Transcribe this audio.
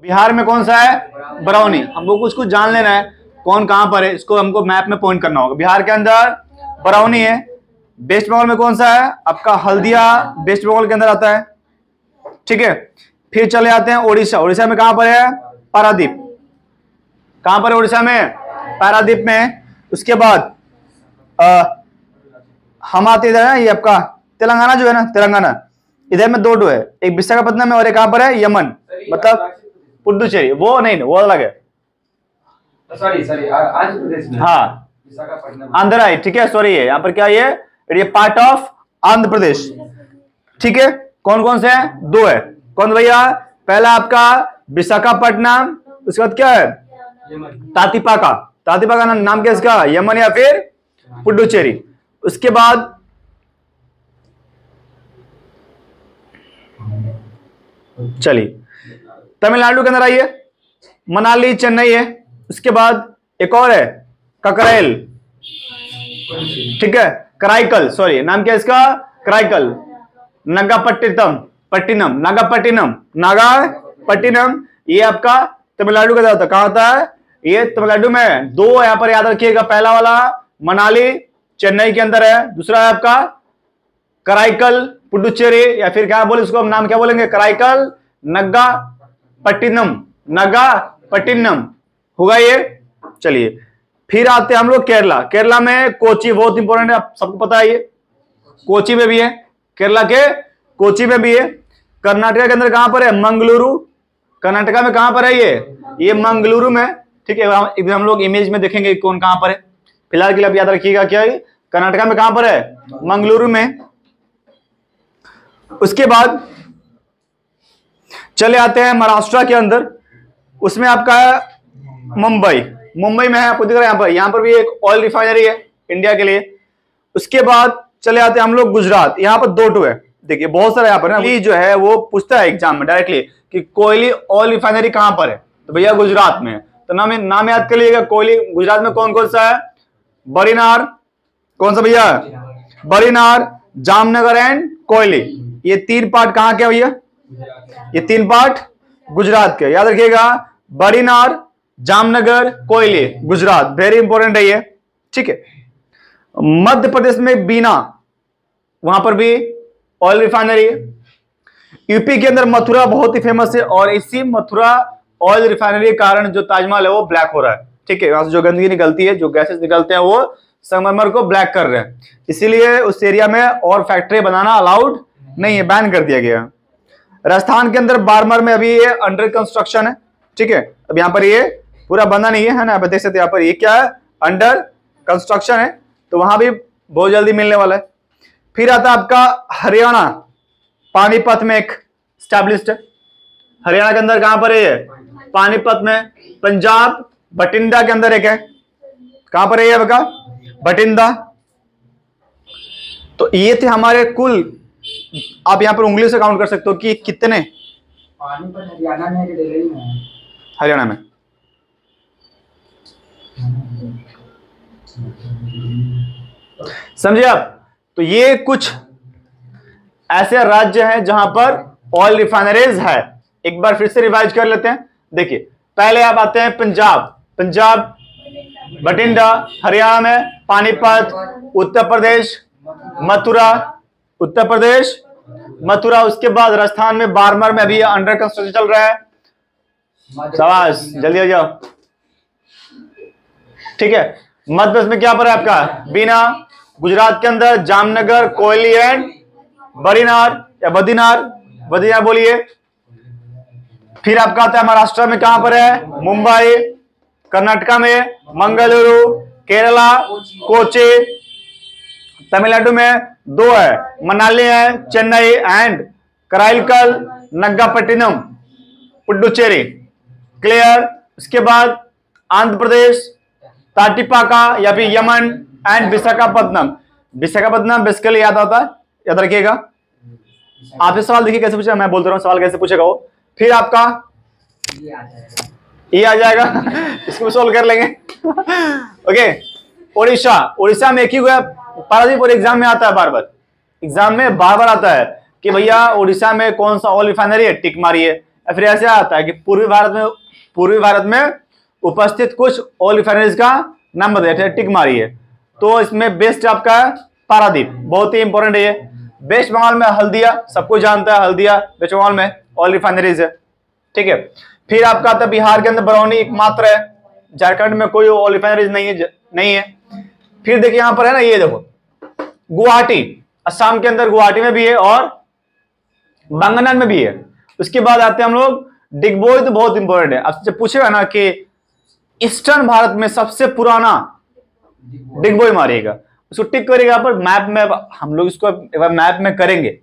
बिहार में कौन सा है? बरौनी। हमको कुछ जान लेना है कौन कहां पर है, इसको हमको मैप में पॉइंट करना होगा। बिहार के अंदर बरौनी है। वेस्ट बंगाल में कौन सा है? आपका हल्दिया वेस्ट बंगाल के अंदर आता है, ठीक है। फिर चले आते हैं उड़ीसा। उड़ीसा में कहां पर है? पारादीप। कहां पर है उड़ीसा में? पारादीप में। उसके बाद हम आते इधर है, ये आपका तेलंगाना जो है ना, तेलंगाना इधर में दो है, एक विशाखापट्टनम में और एक कहां पर है? यमन, मतलब पुडुचेरी। वो नहीं, वो अलग है, सॉरी आंध्र प्रदेश में। हाँ, विशाखापट्टनम, आंध्रा है, ठीक है। सॉरी, है यहाँ पर क्या, ये पार्ट ऑफ आंध्र प्रदेश, ठीक है। कौन कौन से हैं? दो है। कौन भैया? पहला आपका विशाखापट्टनम, उसके बाद क्या है? तातीपाका। तातीपाका नाम क्या इसका? यमन या फिर पुडुचेरी। उसके बाद चलिए तमिलनाडु के अंदर आइए, मनाली चेन्नई है। उसके बाद एक और है ककरेल, ठीक है। कराईकल, सॉरी नाम क्या है इसका? कराईकल। नागापट्टिनम, नागापट्टिनम, ये आपका तमिलनाडु का होता है। कहां होता है ये? तमिलनाडु में। दो यहां पर याद रखिएगा, पहला वाला मनाली चेन्नई के अंदर है, दूसरा है आपका कराईकल पुडुचेरी, या फिर क्या बोले इसको हम नाम क्या बोलेंगे? कराईकल नगापट्टिनम होगा ये। चलिए फिर आते हैं हम लोग केरला। केरला में कोची बहुत इंपॉर्टेंट है, आप सबको पता है, ये कोची में भी है, केरला के कोची में भी है। कर्नाटका के अंदर कहां पर है? मंगलुरु। कर्नाटका में कहां पर है ये मंगलुरु में, ठीक है। एक हम लोग इमेज में देखेंगे कौन कहां पर है। फिलहाल के लिए आप याद रखिएगा क्या है, कर्नाटका में कहां पर है? मंगलुरु में। उसके बाद चले आते हैं महाराष्ट्र के अंदर, उसमें आपका है मुंबई। मुंबई में है, आपको दिख रहा है यहाँ पर भी एक ऑयल रिफाइनरी है इंडिया के लिए। उसके बाद चले आते हैं हम लोग गुजरात। यहाँ पर दो है, देखिए बहुत सारा यहाँ पर ना, ये जो है वो पूछता है एग्जाम में डायरेक्टली कि कोयली ऑयल रिफाइनरी कहां पर है, तो भैया गुजरात में। तो नाम याद कर लीजिएगा। कोयली गुजरात में कौन कौन सा है? बरीनार, कौन सा भैया? बरीनार, जामनगर एंड कोयली। ये तीन पार्ट कहां के भैया? ये तीन पार्ट गुजरात के, याद रखिएगा। बरीनार, जामनगर, कोयली, गुजरात, वेरी इंपॉर्टेंट है ये, ठीक है। मध्य प्रदेश में बीना, वहां पर भी ऑयल रिफाइनरी है। यूपी के अंदर मथुरा बहुत ही फेमस है, और इसी मथुरा ऑयल रिफाइनरी के कारण जो ताजमहल है वो ब्लैक हो रहा है, ठीक है। वहां से जो गंदगी निकलती है, जो गैसेस निकलते हैं, वो संगमरमर को ब्लैक कर रहे हैं, इसीलिए उस एरिया में और फैक्ट्री बनाना अलाउड नहीं है, बैन कर दिया गया। राजस्थान के अंदर बारमर में अभी ये अंडर कंस्ट्रक्शन है, ठीक है। अब यहाँ पर ये पूरा बना नहीं है ना, आप देख सकते हैं यहाँ पर ये क्या है? अंडर कंस्ट्रक्शन है, तो वहां भी बहुत जल्दी मिलने वाला है। फिर आता है आपका हरियाणा, पानीपत में एक स्टैब्लिश्ड है। हरियाणा के अंदर कहां पर है ये? पानीपत में। पंजाब बठिंडा के अंदर एक है, कहां पर है ये आपका? बठिंडा। तो ये थे हमारे कुल, आप यहां पर उंगली से काउंट कर सकते हो कि कितने। पानीपत हरियाणा में है कि दिल्ली में है? हरियाणा में। समझे आप? तो ये कुछ ऐसे राज्य हैं जहां पर ऑयल रिफाइनरीज है। एक बार फिर से रिवाइज कर लेते हैं। देखिए पहले आप आते हैं पंजाब बठिंडा, हरियाणा में पानीपत, उत्तर प्रदेश मथुरा, उत्तर प्रदेश मथुरा। उसके बाद राजस्थान में बारमर में अभी अंडर कंस्ट्रक्शन चल रहा है। शाबाश, जल्दी आ जाओ, ठीक है। मध्य प्रदेश में क्या पर है आपका? बीना। गुजरात के अंदर जामनगर, कोयली एंड बरीनार या बद्रीनार बोलिए। फिर आपका आता है महाराष्ट्र में कहां पर है? मुंबई। कर्नाटका में मंगलुरु, केरला कोची। तमिलनाडु में दो है, मनाली है, चेन्नई एंड कराईकल नगापट्टिनम पुडुचेरी, क्लियर। उसके बाद आंध्र प्रदेश ताटीपाका या फिर Yemen and Visakhapatnam. Visakhapatnam basically याद आता है, याद रखिएगा। आपसे सवाल देखिए कैसे पूछा, मैं बोलता रहा हूं सवाल कैसे पूछेगा वो। फिर आपका ये आ जाएगा इसको सॉल्व कर लेंगे ओके। उड़ीसा में एक ही हुआ, पारादीप और एग्जाम में आता है, बार बार एग्जाम में बार बार आता है कि भैया उड़ीसा में कौन सा ऑयल रिफाइनरी है, टिक मारिए। या फिर ऐसे आता है कि पूर्वी भारत में उपस्थित कुछ ऑयल रिफाइनरीज का नाम बताइए, टिक मारिए। तो इसमें बेस्ट आपका है पारादीप, बहुत ही इंपॉर्टेंट है ये। वेस्ट बंगाल में हल्दिया, सबको जानता है हल्दिया वेस्ट बंगाल में ऑयल रिफाइनरीज है, ठीक है। फिर आपका आता है बिहार के अंदर बरौनी एकमात्र है, झारखंड में कोई ऑयल रिफाइनरीज नहीं है। फिर देखिए यहां पर है ना, ये देखो गुवाहाटी, असम के अंदर गुवाहाटी में भी है और बांगनान में भी है। उसके बाद आते हैं हम लोग डिगबोई, तो बहुत इंपॉर्टेंट है। आपसे पूछेगा ना कि ईस्टर्न भारत में सबसे पुराना, डिगबोई मारिएगा, उसको टिक करेगा। पर मैप में हम लोग इसको एक बार मैप में करेंगे